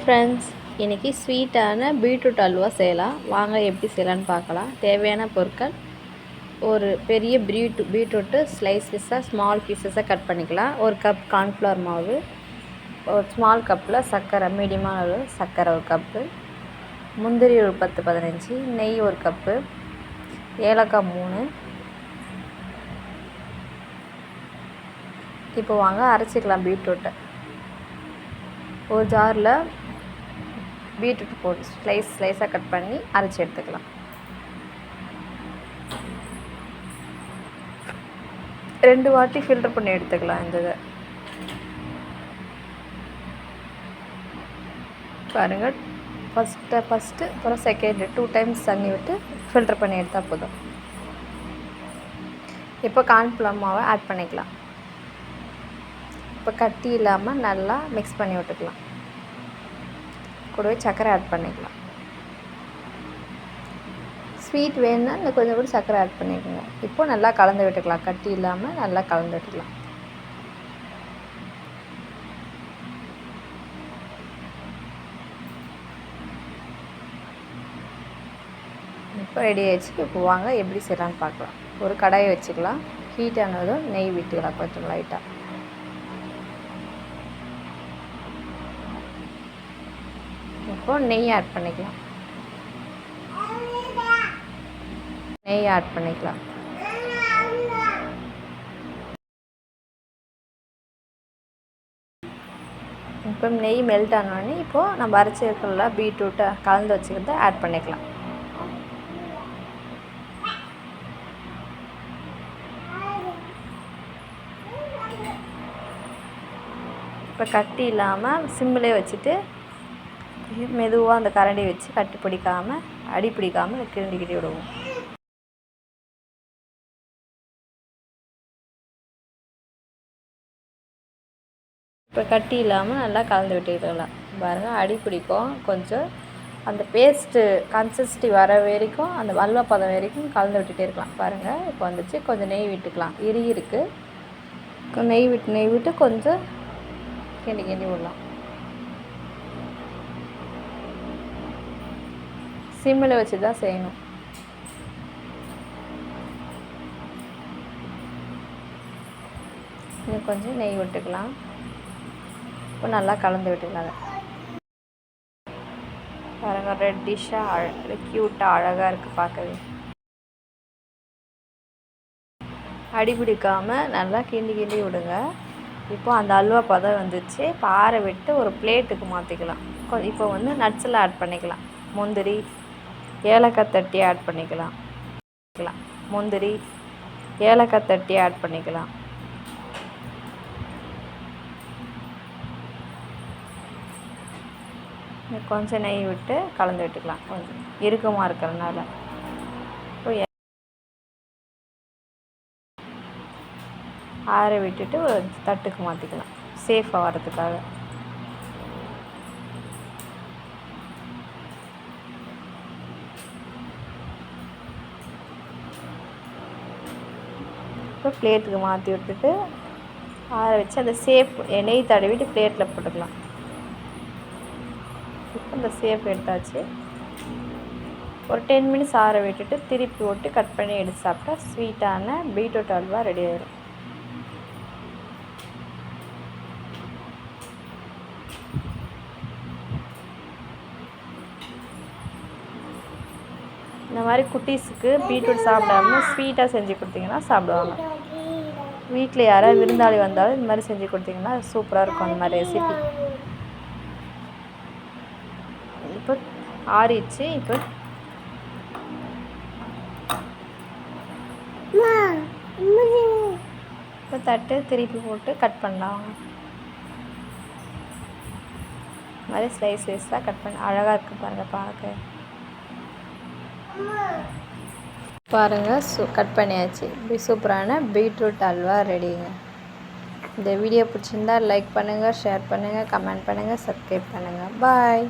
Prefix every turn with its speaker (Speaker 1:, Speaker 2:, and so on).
Speaker 1: Friends, இன்றைக்கி ஸ்வீட்டான beetroot halwa செய்யலாம். வாங்க எப்படி செய்யலான்னு பார்க்கலாம். தேவையான பொருட்கள்: ஒரு பெரிய பீட்ரூட்டு ஸ்லைஸஸாக ஸ்மால் பீசஸாக கட் பண்ணிக்கலாம். ஒரு கப் கார்ன்ஃப்ளவர் மாவு, ஒரு ஸ்மால் கப்பில் சர்க்கரை, மீடியமான அளவு சர்க்கரை ஒரு கப்பு, முந்திரி ஒரு 10-15, நெய் ஒரு கப்பு, ஏலக்காய் 3. இப்போ வாங்க அரைச்சிக்கலாம். பீட்ரூட்டை ஒரு ஜாரில் பீட்ரூட் போட்டு ஸ்லைஸாக கட் பண்ணி அரைச்சி எடுத்துக்கலாம். ரெண்டு வாட்டி ஃபில்டர் பண்ணி எடுத்துக்கலாம். இந்த இதை பாருங்கள். ஃபஸ்ட்டு அப்புறம் செகண்ட் 2 டைம்ஸ் தண்ணி விட்டு ஃபில்டர் பண்ணி எடுத்தால் போதும். இப்போ கார்ன்ஃப்ளவர் மாவை ஆட் பண்ணிக்கலாம். இப்போ கட்டி இல்லாமல் நல்லா மிக்ஸ் பண்ணி விட்டுக்கலாம். கூடவே சர்க்கரை ஆட் பண்ணிக்கலாம். ஸ்வீட் வேணும்னா இன்னும் கொஞ்சம் கூட சர்க்கரை ஆட் பண்ணிக்கோங்க. இப்போது நல்லா கலந்து விட்டுக்கலாம். கட்டி இல்லாமல் நல்லா கலந்து விட்டுக்கலாம். இப்போ ரெடி ஆகிடுச்சு. இப்போ வாங்க எப்படி செய்யலான்னு பார்க்கலாம். ஒரு கடாயை வச்சுக்கலாம். ஹீட் ஆனதும் நெய் விட்டுக்கலாம் கொஞ்சம் லைட்டாக. இப்போ நெய் ஆட் பண்ணிக்கலாம். இப்போ நெய் மெல்ட் ஆனோடனே இப்போது நம்ம அரைச்சி இருக்கிற பீட்ரூட்டை கலந்து வச்சுக்கிறத ஆட் பண்ணிக்கலாம். இப்போ கட்டி இல்லாமல் சிம்மிலே வச்சுட்டு மெதுவாக அந்த கரண்டி வச்சு கட்டி பிடிக்காமல் அடி பிடிக்காமல் கிண்டி விடுவோம். இப்போ கட்டி இல்லாமல் நல்லா கலந்து விட்டுக்கலாம். பாருங்கள், அடி பிடிக்கும். கொஞ்சம் அந்த பேஸ்ட்டு கன்சிஸ்டி வர வரைக்கும், அந்த அல்வா பதம் வரைக்கும் கலந்து விட்டுட்டே இருக்கலாம். பாருங்கள், இப்போ வந்துச்சு. கொஞ்சம் நெய் விட்டுக்கலாம். இருக்குது. நெய் விட்டு கொஞ்சம் கிண்டி விடலாம். சிம்மில் வச்சு தான் செய்யணும். இன்னும் கொஞ்சம் நெய் விட்டுக்கலாம். இப்போ நல்லா கலந்து விட்டுக்கலாம். பாருங்கள், ரெட்டிஷாக க்யூட்டாக அழகாக இருக்குது பார்க்கவே. அடி பிடிக்காமல் நல்லா கிண்டி விடுங்க. இப்போ அந்த அல்வா பதம் வந்துச்சு. இப்போ ஆற விட்டு ஒரு பிளேட்டுக்கு மாற்றிக்கலாம். இப்போ நட்ஸெல்லாம் ஆட் பண்ணிக்கலாம். முந்திரி, ஏலக்காய் தட்டி ஆட் பண்ணிக்கலாம். முந்திரி, ஏலக்காய் தட்டி ஆட் பண்ணிக்கலாம். கொஞ்சம் நெய் விட்டு கலந்து விட்டுக்கலாம். கொஞ்சம் இறுக்கமாக இருக்கிறதுனால ஆற விட்டுட்டு ஒரு தட்டுக்கு மாற்றிக்கலாம், சேஃபாக வரதுக்காக. இப்போ பிளேட்டுக்கு மாற்றி விட்டுட்டு ஆற வச்சு அந்த சேப் நெய் தடவிட்டு பிளேட்டில் போட்டுக்கலாம். இப்போ இந்த சேப் எடுத்தாச்சு. ஒரு 10 மினிட்ஸ் ஆற விட்டுட்டு திருப்பி விட்டு கட் பண்ணி எடுத்து சாப்பிட்டா ஸ்வீட்டான பீட்ரூட் அல்வா ரெடி ஆயிடும். இந்த மாதிரி குட்டீஸுக்கு பீட்ரூட் சாப்பிடாம ஸ்வீட்டாக செஞ்சு கொடுத்தீங்கன்னா சாப்பிடுவாங்க. வீட்டில் யாராவது விருந்தாளி வந்தாலும் இந்த மாதிரி செஞ்சு கொடுத்தீங்கன்னா சூப்பராக இருக்கும். அந்த மாதிரி ரெசிபி இப்போ ஆறிடுச்சு. இப்போ தட்டு திருப்பி போட்டு கட் பண்ணலாம். இந்த மாதிரி ஸ்லைஸாக கட் பண்ண அழகாக இருக்குது. பாருங்கள், பார்க்க கட் பண்ணியாச்சு. இப்படி சூப்பரான பீட்ரூட் அல்வா ரெடிங்க. இந்த வீடியோ பிடிச்சிருந்தா லைக் பண்ணுங்கள், ஷேர் பண்ணுங்கள், கமெண்ட் பண்ணுங்கள், சப்ஸ்கிரைப் பண்ணுங்கள். பாய்.